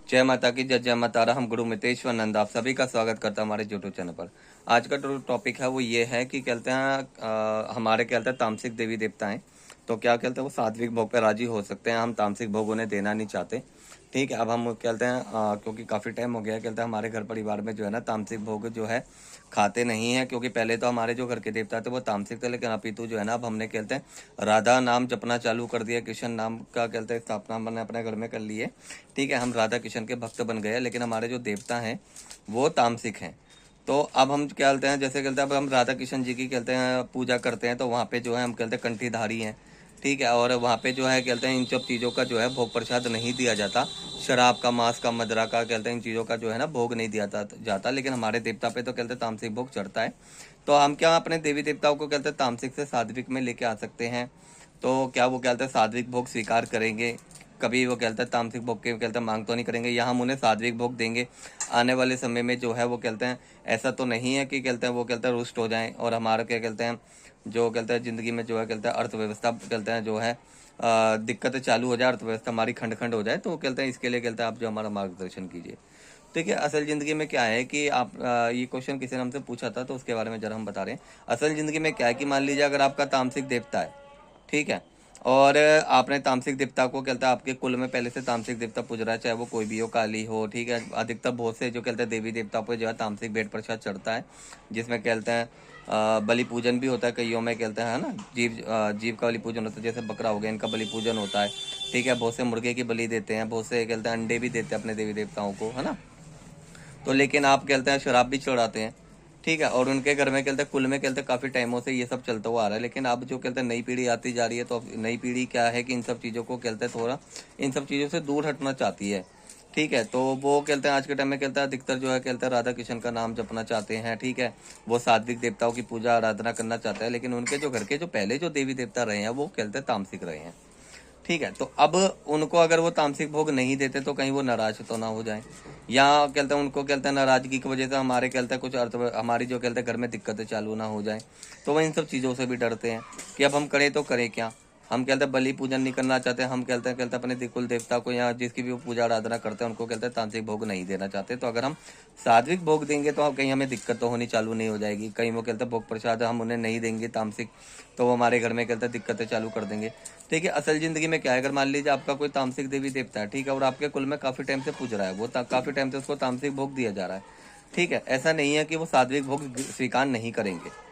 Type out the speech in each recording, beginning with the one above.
जय माता की जय माता रा। हम गुरु मितेश्वर नंद आप सभी का स्वागत करता हूं हमारे यूट्यूब चैनल पर। आज का जो टॉपिक है वो ये है कि कहते हैं हमारे कहते हैं तामसिक देवी देवता हैं, तो क्या कहते हैं वो सात्विक भोग पे राजी हो सकते हैं। हम तामसिक भोग उन्हें देना नहीं चाहते। ठीक है, अब हम कहते हैं क्योंकि काफ़ी टाइम हो गया, कहते हैं हमारे घर परिवार में जो है ना तामसिक भोग जो है खाते नहीं है, क्योंकि पहले तो हमारे जो घर के देवता थे वो तामसिक थे, लेकिन अपितु जो है ना अब हमने कहते हैं राधा नाम जपना चालू कर दिया, कृष्ण नाम का कहते हैं स्थापना हमने अपने घर में कर ली है। ठीक है, हम राधा कृष्ण के भक्त बन गए, लेकिन हमारे जो देवता हैं वो तामसिक हैं। तो अब हम क्या कहते हैं, जैसे कहते हैं अब हम राधा कृष्ण जी की कहते हैं पूजा करते हैं, तो वहाँ पे जो है हम कहते हैं कंठीधारी हैं। ठीक है, और वहाँ पे जो है कहते हैं इन सब चीज़ों का जो है भोग प्रसाद नहीं दिया जाता। शराब का, मांस का, मदरा का कहते हैं इन चीज़ों का जो है ना भोग नहीं दिया जाता, लेकिन हमारे देवता पे तो कहते हैं तामसिक भोग चढ़ता है। तो हम क्या अपने देवी देवताओं को कहते हैं तामसिक से सात्विक में लेके आ सकते हैं। तो क्या वो कहते हैं सात्विक भोग स्वीकार करेंगे? कभी वो कहते हैं तामसिक भोग के कहते हैं मांग तो नहीं करेंगे, या हम उन्हें सात्विक भोग देंगे आने वाले समय में जो है वो कहते हैं ऐसा तो नहीं है कि कहते हैं वो कहते हैं रुष्ट हो जाएं और हमारा क्या कहते हैं जो कहते हैं ज़िंदगी में जो है कहते हैं अर्थव्यवस्था कहते हैं जो है दिक्कतें चालू हो जाए, अर्थव्यवस्था हमारी खंड खंड हो जाए, तो वो कहते हैं इसके लिए कहते हैं आप जो हमारा मार्गदर्शन कीजिए। ठीक है, असल ज़िंदगी में क्या है कि आप ये क्वेश्चन किसी ने हमसे पूछा था, तो उसके बारे में जरा हम बता रहे हैं। असल ज़िंदगी में क्या है कि मान लीजिए अगर आपका तामसिक देवता है, ठीक है, और आपने तामसिक देवता को कहता है आपके कुल में पहले से तामसिक देवता पूज रहा है, चाहे वो कोई भी हो, काली हो, ठीक है, अधिकतर बहुत से जो कहते हैं देवी देवताओं पर जो है तामसिक भेंट प्रसाद चढ़ता है, जिसमें कहते हैं बलि पूजन भी होता है कईयों में, कहते हैं है ना, जीव का बलि पूजन होता है, जैसे बकरा हो गया इनका बलि पूजन होता है। ठीक है, बहुत से मुर्गे की बलि देते हैं, बहुत से कहते हैं अंडे भी देते हैं अपने देवी देवताओं को, है ना। तो लेकिन आप कहते हैं शराब भी चढ़ाते हैं। ठीक है, और उनके घर में कहते हैं कुल में कहते हैं काफ़ी टाइमों से ये सब चलता हुआ आ रहा है, लेकिन अब जो कहते हैं नई पीढ़ी आती जा रही है, तो अब नई पीढ़ी क्या है कि इन सब चीज़ों को कहते हैं थोड़ा इन सब चीज़ों से दूर हटना चाहती है। ठीक है, तो वो कहते हैं आज के टाइम में कहते हैं अधिकतर जो है कहते हैं राधा कृष्ण का नाम जपना चाहते हैं। ठीक है, वो सात्विक देवताओं की पूजा आराधना करना चाहते हैं, लेकिन उनके जो घर के जो पहले जो देवी देवता रहे हैं वो कहते हैं तामसिक रहे हैं। ठीक है, तो अब उनको अगर वो तामसिक भोग नहीं देते तो कहीं वो नाराज तो ना हो जाए, या कहते हैं उनको कहते हैं नाराजगी की वजह से हमारे कहते हैं कुछ अर्थ हमारी जो कहते हैं घर में दिक्कतें चालू ना हो जाए, तो वो इन सब चीज़ों से भी डरते हैं कि अब हम करें तो करें क्या। हम कहते हैं बलि पूजन नहीं करना चाहते, हम कहते हैं अपने कुल देवता को या जिसकी भी वो पूजा आराधना करते हैं उनको कहते हैं तांत्रिक भोग नहीं देना चाहते। तो अगर हम सात्विक भोग देंगे तो कहीं हमें दिक्कत तो होनी चालू नहीं हो जाएगी, कहीं वो कहते हैं भोग प्रसाद हम उन्हें नहीं देंगे तामसिक, तो वो हमारे घर में कहते हैं दिक्कतें चालू कर देंगे। ठीक है, असल ज़िंदगी में क्या है, अगर मान लीजिए आपका कोई तामसिक देवी देवता है, ठीक है, और आपके कुल में काफ़ी टाइम से पूज रहा है, वो काफ़ी टाइम से उसको तामसिक भोग दिया जा रहा है। ठीक है, ऐसा नहीं है कि वो सात्विक भोग स्वीकार नहीं करेंगे।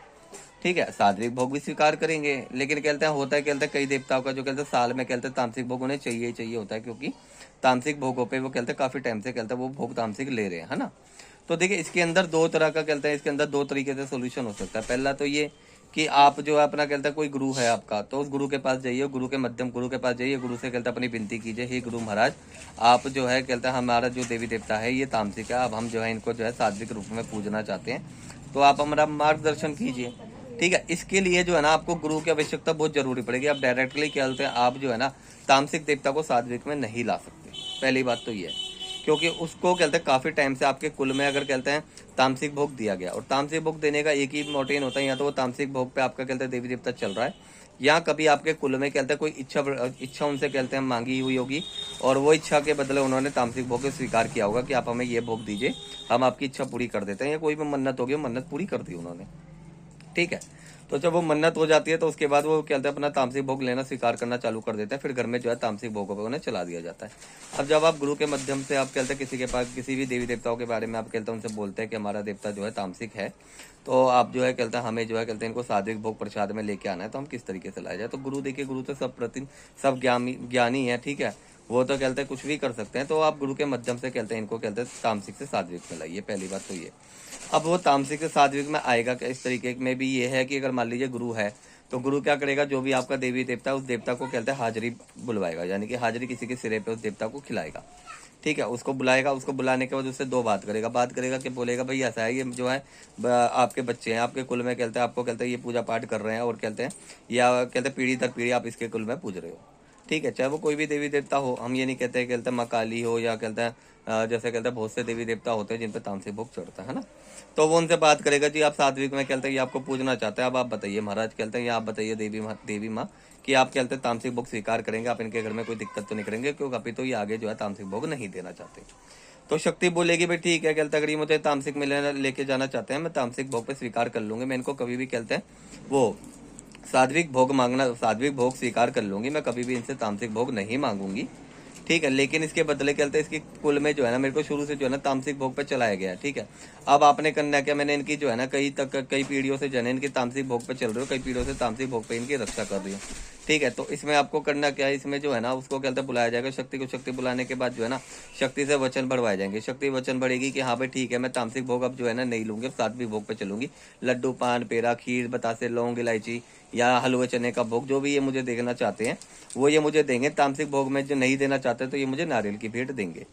ठीक है, सात्विक भोग भी स्वीकार करेंगे, लेकिन कहते हैं होता है कहते हैं कई देवताओं का जो कहते हैं साल में कहते हैं तामसिक भोग उन्हें चाहिए ही चाहिए होता है, क्योंकि तामसिक भोगों पे वो कहते हैं काफ़ी टाइम से कहते हैं वो भोग तामसिक ले रहे हैं, है ना। तो देखिए इसके अंदर दो तरह का कहते हैं, इसके अंदर दो तरीके से सोल्यूशन हो सकता है। पहला तो ये कि आप जो है अपना कहते हैं कोई गुरु है आपका, तो उस गुरु के पास जाइए, गुरु के मध्यम गुरु के पास जाइए, गुरु से कहते हैं अपनी विनती कीजिए, हे गुरु महाराज आप जो है कहते हैं हमारा जो देवी देवता है ये तामसिक है, अब हम जो है इनको जो है सात्विक रूप में पूजना चाहते हैं, तो आप हमारा मार्गदर्शन कीजिए। ठीक है, इसके लिए जो है ना आपको गुरु की आवश्यकता बहुत जरूरी पड़ेगी। आप डायरेक्टली क्या बोलते हैं आप जो है ना तामसिक देवता को सात्विक में नहीं ला सकते। पहली बात तो ये है, क्योंकि उसको कहते हैं काफ़ी टाइम से आपके कुल में अगर कहते हैं तामसिक भोग दिया गया, और तामसिक भोग देने का एक ही मोटिव होता है, या तो वो तामसिक भोग पे आपका कहते हैं देवी देवता चल रहा है, या कभी आपके कुल में कहते हैं कोई इच्छा उनसे कहते हैं मांगी हुई होगी, और वो इच्छा के बदले उन्होंने तामसिक भोग स्वीकार किया होगा कि आप हमें ये भोग दीजिए, हम आपकी इच्छा पूरी कर देते हैं, या कोई भी मन्नत होगी मन्नत पूरी कर दी उन्होंने। ठीक है, तो जब वो मन्नत हो जाती है तो उसके बाद वो क्या कहते हैं अपना तामसिक भोग लेना स्वीकार करना चालू कर देते हैं, फिर घर में जो है तामसिक भोगों पर उन्हें चला दिया जाता है। अब जब आप गुरु के माध्यम से आप कहते हैं किसी के पास किसी भी देवी देवताओं के बारे में आप कहते हैं उनसे बोलते हैं कि हमारा देवता जो है तामसिक है, तो आप जो है कहते हैं हमें जो है कहते हैं इनको सात्विक भोग प्रसाद में लेके आना है, तो हम किस तरीके से लाया जाए। तो गुरु देखिए, गुरु तो सब ज्ञानी है, ठीक है, वो तो कहते हैं कुछ भी कर सकते हैं, तो आप गुरु के माध्यम से कहते हैं इनको कहते हैं तामसिक से सात्विक में लाइए, पहली बात तो ये। अब वो तामसिक से सात्विक में आएगा क्या, इस तरीके में भी ये है कि अगर मान लीजिए गुरु है, तो गुरु क्या करेगा, जो भी आपका देवी देवता है उस देवता को कहते हैं हाजिरी बुलवाएगा, यानी कि हाजिरी किसी के सिरे पे उस देवता को खिलाएगा। ठीक है, उसको बुलाएगा, उसको बुलाने के बाद उससे दो बात करेगा कि बोलेगा भाई ऐसा है, ये जो है आपके बच्चे हैं, आपके कुल में कहते हैं आपको कहते हैं ये पूजा पाठ कर रहे हैं, और कहते हैं या कहते हैं पीढ़ी दर पीढ़ी आप इसके कुल में पूज रहे हो। ठीक है, चाहे वो कोई भी देवी देवता हो, हम ये नहीं कहते कहते हैं माँ काली हो, या कहते हैं जैसे कहते हैं बहुत से देवी देवता होते हैं जिन पे तामसिक भोग चढ़ता है ना, तो वो उनसे बात करेगा जी आप सात्विक में कहते हैं ये आपको पूजना चाहते हैं, अब आप बताइए महाराज कहते हैं, ये आप बताइए देवी माँ कि आप क्या कहते हैं तामसिक भोग स्वीकार करेंगे, आप इनके घर में कोई दिक्कत तो नहीं करेंगे, क्योंकि अभी तो ये आगे जो है तामसिक भोग नहीं देना चाहते। तो शक्ति बोलेगी भाई ठीक है, कहते अगर ये मुझे तामसिक में लेके जाना चाहते हैं, मैं तामसिक भोग पे स्वीकार कर लूंगी, मैं इनको कभी भी कहते हैं वो सात्विक भोग मांगना, सात्विक भोग स्वीकार कर लूंगी, मैं कभी भी इनसे तामसिक भोग नहीं मांगूंगी। ठीक है, लेकिन इसके बदले क्या कहते हैं इसकी कुल में जो है ना मेरे को शुरू से जो है ना तामसिक भोग पे चलाया गया है। ठीक है, अब आपने करना क्या, मैंने इनकी जो है ना कई पीढ़ियों से जो है इनकी तामसिक भोग पे चल रही हो, कई पीढ़ियों से तामसिक भोग पे इनकी रक्षा कर रही हूँ। ठीक है, तो इसमें आपको करना क्या है, इसमें जो है ना उसको क्या कहते हैं बुलाया जाएगा शक्ति को। शक्ति बुलाने के बाद जो है ना शक्ति से वचन बढ़वाए जाएंगे। शक्ति वचन बढ़ेगी कि हाँ भाई ठीक है, मैं तामसिक भोग अब जो है ना नहीं लूंगी, सात्विक भोग पे चलूंगी। लड्डू, पान, पेड़ा, खीर, बतासे, लौंग, इलायची या हलवे चने का भोग, जो भी ये मुझे देखना चाहते हैं वो ये मुझे देंगे। तामसिक भोग में जो नहीं देना चाहते तो ये मुझे नारियल की भेंट देंगे।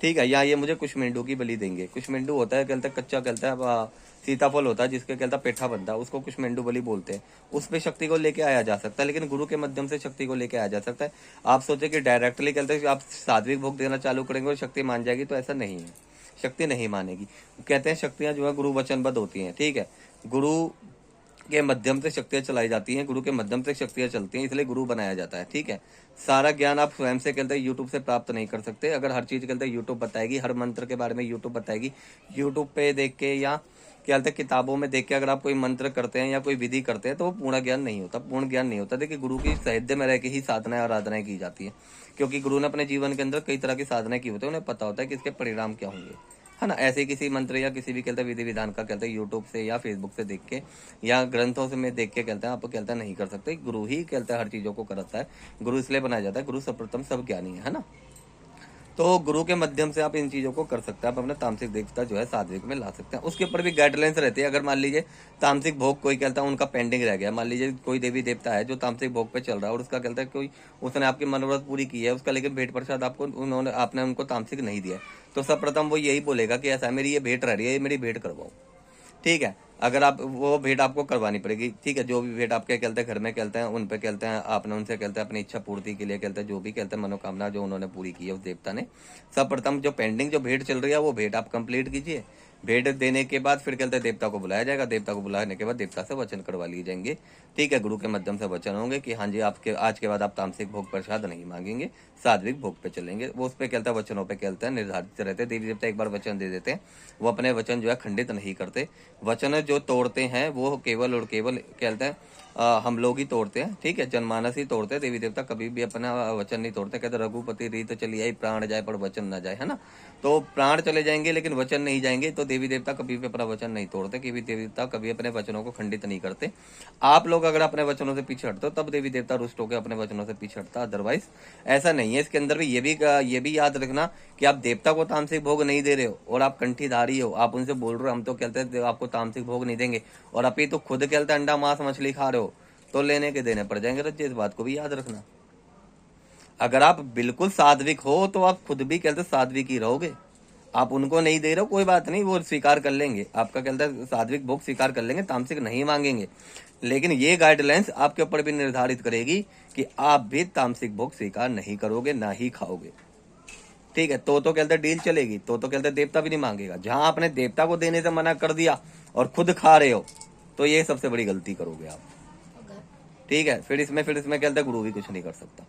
ठीक है, या ये मुझे कुशमिंडू की बलि देंगे। कुशमिंडू होता है कहते हैं कच्चा, कहता है सीताफल होता है जिसके कहता है पेठा बनता है, उसको कुशमिंडू बलि बोलते हैं। उस पे शक्ति को लेके आया जा सकता है, लेकिन गुरु के माध्यम से शक्ति को लेके आया जा सकता है। आप सोचे कि डायरेक्टली कहते हैं आप सात्विक भोग देना चालू करेंगे और शक्ति मान जाएगी, तो ऐसा नहीं है, शक्ति नहीं मानेगी। कहते हैं शक्तियां जो है गुरु वचनबद्ध होती हैं। ठीक है, गुरु के माध्यम से शक्तियां चलाई जाती हैं, गुरु के माध्यम से शक्तियां चलती हैं, इसलिए गुरु बनाया जाता है। ठीक है, सारा ज्ञान आप स्वयं से कहते हैं यूट्यूब से प्राप्त नहीं कर सकते। अगर हर चीज कहते हैं यूट्यूब बताएगी, हर मंत्र के बारे में यूट्यूब बताएगी, यूट्यूब पे देख के या क्या कहते हैं किताबों में देख के अगर आप कोई मंत्र करते हैं या कोई विधि करते हैं तो वो पूर्ण ज्ञान नहीं होता, पूर्ण ज्ञान नहीं होता। देखिए, गुरु की साहित्य में रह के ही साधनाएं आराधनाएं की जाती है, क्योंकि गुरु ने अपने जीवन के अंदर कई तरह की साधनाएं की होती है, उन्हें पता होता है कि इसके परिणाम क्या होंगे, है ना। ऐसे किसी मंत्र या किसी भी कहते हैं विधि विधान का कहते हैं यूट्यूब से या फेसबुक से देख के या ग्रंथों से में देख के कहते हैं आप कहते हैं नहीं कर सकते। गुरु ही कहते हैं हर चीजों को कराता है, गुरु इसलिए बनाया जाता है, गुरु सर्वप्रथम सब ज्ञानी है ना। तो गुरु के माध्यम से आप इन चीजों को कर सकते हैं, आप अपने तामसिक देवता जो है सात्विक में ला सकते हैं। उसके ऊपर भी गाइडलाइंस रहती है। अगर मान लीजिए तामसिक भोग कोई कहता है उनका पेंडिंग रह गया, मान लीजिए कोई देवी देवता है जो तामसिक भोग पे चल रहा है और उसका कहता है कोई उसने आपकी मनोरथ पूरी की है उसका, लेकिन भेंट प्रसाद आपको उन्होंने आपने उनको तामसिक नहीं दिया, तो सर्वप्रथम वो यही बोलेगा कि ऐसा मेरी ये भेंट रह रही है, ये मेरी भेंट करवाओ। ठीक है, अगर आप वो भेंट आपको करवानी पड़ेगी। ठीक है, जो भी भेंट आपके कहते हैं घर में कहते हैं उन पे कहते हैं आपने उनसे कहते हैं अपनी इच्छा पूर्ति के लिए कहते हैं जो भी कहते हैं मनोकामना जो उन्होंने पूरी की है उस देवता ने, सर्वप्रथम जो पेंडिंग जो भेंट चल रही है वो भेंट आप कंप्लीट कीजिए। भेंट देने के बाद फिर कहते हैं देवता को बुलाया जाएगा, देवता को बुलाने के बाद देवता से वचन करवा लिए जाएंगे। ठीक है, गुरु के माध्यम से वचन होंगे कि हाँ जी आपके आज के बाद आप तामसिक भोग प्रसाद नहीं मांगेंगे, सात्विक भोग पे चलेंगे। वो उस पे कहता है वचनों पे कहते हैं निर्धारित रहते हैं। देवी देवता एक बार वचन दे देते हैं, वो अपने वचन जो है खंडित नहीं करते। वचन जो तोड़ते हैं वो केवल और केवल कहते हैं हम लोग ही तोड़ते हैं। ठीक है, जनमानस ही तोड़ते हैं, देवी देवता कभी भी अपना वचन नहीं तोड़ते। कहते रघुपति रीत चली आई प्राण जाए पर वचन न जाए, है ना। तो प्राण चले जाएंगे लेकिन वचन नहीं जाएंगे, तो देवी देवता कभी भी अपना वचन नहीं तोड़ते, कभी देवी देवता कभी अपने वचनों को खंडित नहीं करते। आप लोग अगर अपने वचनों से पीछे हटते हो तब देवी देवता रुष्ट होकर अपने वचनों से पीछे हटता, अदरवाइज ऐसा नहीं है। इसके अंदर भी ये भी याद रखना कि आप देवता को तामसिक भोग नहीं दे रहे हो और आप कंठीधारी हो, आप उनसे बोल रहे हो हम तो कहते हैं आपको तामसिक भोग नहीं देंगे, और अभी तो खुद कहते अंडा मांस मछली खा रहे हो, तो लेने के देने पड़ जाएंगे। रज्जे, इस बात को भी याद रखना। अगर आप बिल्कुल सात्विक हो तो आप खुद भी कहते सात्विक ही रहोगे। आप उनको नहीं दे रहे हो कोई बात नहीं, वो स्वीकार कर लेंगे, आपका कहते हैं सात्विक भोग स्वीकार कर लेंगे, तामसिक नहीं मांगेंगे। लेकिन ये गाइडलाइंस आपके ऊपर भी निर्धारित करेगी कि आप भी तामसिक भोग स्वीकार नहीं करोगे, ना ही खाओगे। ठीक है, तो कहते डील चलेगी, तो कहते देवता भी नहीं मांगेगा। जहां आपने देवता को देने से मना कर दिया और खुद खा रहे हो तो ये सबसे बड़ी गलती करोगे आप। ठीक है, फिर इसमें कहते गुरु भी कुछ नहीं कर सकता।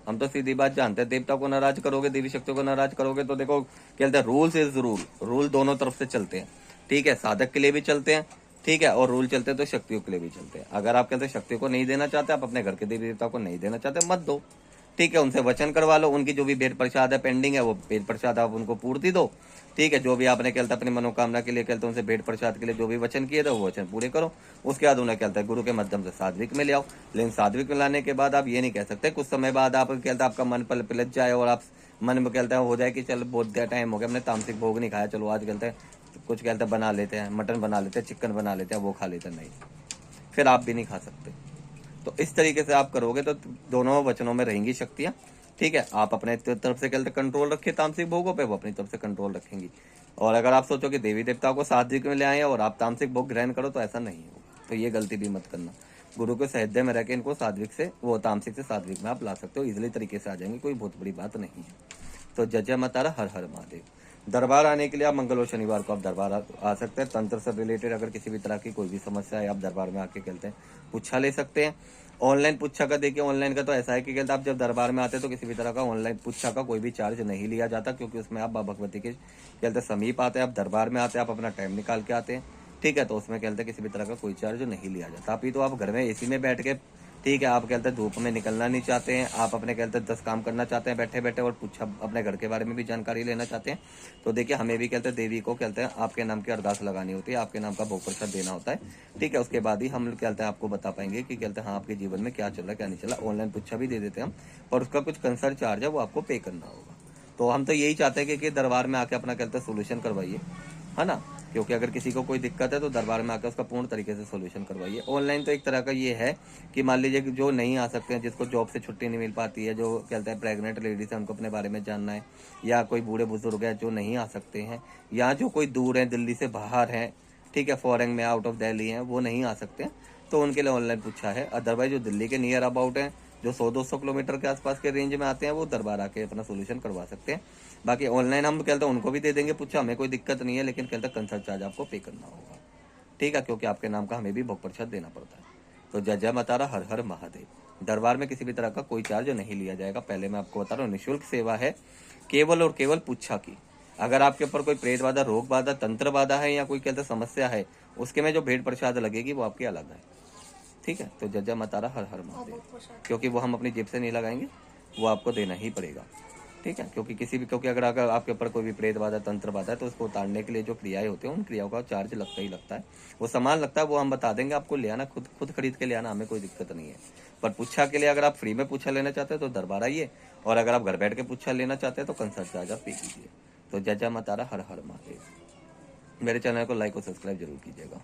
हम तो सीधी बात जानते हैं, देवता को नाराज करोगे, देवी शक्तियों को नाराज करोगे तो देखो कहते हैं रूल्स इज रूल, रूल दोनों तरफ से चलते हैं। ठीक है, साधक के लिए भी चलते हैं, ठीक है, और रूल चलते हैं तो शक्तियों के लिए भी चलते हैं। अगर आप कहते हैं शक्ति को नहीं देना चाहते, आप अपने घर के देवी देवता को नहीं देना चाहते, मत दो। ठीक है, उनसे वचन करवा लो, उनकी जो भी भेंट प्रसाद है पेंडिंग है वो भेंट प्रसाद आप उनको पूर्ति दो। ठीक है, जो भी आपने कहते अपनी मनोकामना के लिए कहते उनसे भेंट प्रसाद के लिए जो भी वचन किए थे वो वचन पूरे करो। उसके बाद उन्हें कहता है गुरु के माध्यम से सात्विक में ले आओ। लेकिन सात्विक में लाने के बाद आप ये नहीं कह सकते कुछ समय बाद आप कहते आपका मन पिलज जाए और आप मन में कहते हो जाए कि चल बहुत देर टाइम हो गया हमने तामसिक भोग नहीं खाया, चलो आज कहते हैं कुछ कहते बना लेते हैं, मटन बना लेते हैं, चिकन बना लेते हैं, वो खा लेते हैं, नहीं, फिर आप भी नहीं खा सकते। तो इस तरीके से आप करोगे तो दोनों वचनों में रहेंगी शक्तियां। ठीक है, आप अपने तरफ से कहते कंट्रोल रखिए तामसिक भोगों पे, वो अपनी तरफ से कंट्रोल रखेंगी। और अगर आप सोचो कि देवी देवताओं को सात्विक में ले आए और आप तामसिक भोग ग्रहण करो तो ऐसा नहीं हो, तो ये गलती भी मत करना। गुरु के साहित्य में रह के इनको सात्विक से वो तामसिक से सात्विक में आप ला सकते हो, इजिली तरीके से आ जाएंगे, कोई बहुत बड़ी बात नहीं है। तो जय जय माता हर हर महादेव। दरबार आने के लिए आप मंगल और शनिवार को आप दरबार आ सकते हैं। तंत्र से रिलेटेड अगर किसी भी तरह की कोई भी समस्या है, आप दरबार में आके कहते हैं पुच्छा ले सकते हैं। ऑनलाइन पुच्छा का देखिए, ऑनलाइन का तो ऐसा है कि कहते हैं आप जब दरबार में आते हैं तो किसी भी तरह का ऑनलाइन पुच्छा का कोई भी चार्ज नहीं लिया जाता, क्योंकि उसमें आप बाबा भगवती के कहते हैं समीप आते हैं, आप दरबार में आते हैं, आप अपना टाइम निकाल के आते हैं, ठीक है। तो उसमें कहते हैं किसी भी तरह का कोई चार्ज नहीं लिया जाता। अभी तो आप घर में एसी में बैठ के, ठीक है, आप कहते हैं धूप में निकलना नहीं चाहते हैं, आप अपने कहते हैं 10 काम करना चाहते हैं बैठे बैठे, और पूछा अपने घर के बारे में भी जानकारी लेना चाहते हैं, तो देखिए हमें भी कहते हैं देवी को कहते हैं आपके नाम की अरदास लगानी होती है, आपके नाम का भोग प्रसाद देना होता है, ठीक है। उसके बाद ही हम कहते हैं आपको बता पाएंगे कि कहते हैं हाँ आपके जीवन में क्या चल रहा है क्या नहीं चल रहा। ऑनलाइन पूछा भी दे देते हैं हम, और उसका कुछ कंसल्ट चार्ज है वो आपको पे करना होगा। तो हम तो यही चाहते हैं कि दरबार में आके अपना कहते हैं सोल्यूशन करवाइए, है ना, क्योंकि अगर किसी को कोई दिक्कत है तो दरबार में आकर उसका पूर्ण तरीके से सोल्यूशन करवाइए। ऑनलाइन तो एक तरह का ये है कि मान लीजिए कि जो नहीं आ सकते हैं, जिसको जॉब से छुट्टी नहीं मिल पाती है, जो कहते हैं प्रेग्नेंट लेडीज है उनको अपने बारे में जानना है, या कोई बूढ़े बुजुर्ग है जो नहीं आ सकते हैं, या जो कोई दूर है दिल्ली से बाहर है, ठीक है, फॉरेन में आउट ऑफ दिल्ली है, वो नहीं आ सकते हैं, तो उनके लिए ऑनलाइन पूछा है। अदरवाइज जो दिल्ली के नियर अबाउट है, जो 100-200 किलोमीटर के आसपास के रेंज में आते हैं, वो दरबार आके अपना सोल्यूशन करवा सकते हैं। बाकी ऑनलाइन हम कहते हैं उनको भी दे देंगे पूछा, हमें कोई दिक्कत नहीं है, लेकिन कहते हैं कंसल्ट चार्ज आपको पे करना होगा, ठीक है, क्योंकि आपके नाम का हमें भी भोग प्रसाद देना पड़ता है। तो जय जय माता रा, हर हर महादेव। दरबार में किसी भी तरह का कोई चार्ज नहीं लिया जाएगा। पहले मैं आपको बता रहा हूँ, निःशुल्क सेवा है, केवल और केवल पूछा की। अगर आपके ऊपर कोई प्रेत बाधा, रोग बाधा, तंत्र बाधा है, या कोई कहते हैं समस्या है, उसके में जो भेंट प्रसाद लगेगी वो आपकी अलग है, ठीक है। तो जय जय माता रा, हर हर महादेव। क्योंकि वो हम अपनी जेब से नहीं लगाएंगे, वो आपको देना ही पड़ेगा, ठीक है। क्योंकि अगर आपके ऊपर कोई भी प्रेत बाधा, तंत्र बाधा है, तो उसको उतारने के लिए जो क्रियाएं होती हैं उन क्रियाओं का चार्ज लगता ही लगता है। वो सामान लगता है, वो हम बता देंगे आपको, ले आना, खुद खुद खरीद के ले आना, हमें कोई दिक्कत नहीं है। पर पूछा के लिए अगर आप फ्री में पूछा लेना चाहते हैं तो दरबार आइए, और अगर आप घर बैठ के पूछा लेना चाहते हैं तो कंसल्ट चार्ज आप पे कीजिए। तो जय जय माता रा, हर हर महादेव। मेरे चैनल को लाइक और सब्सक्राइब जरूर कीजिएगा।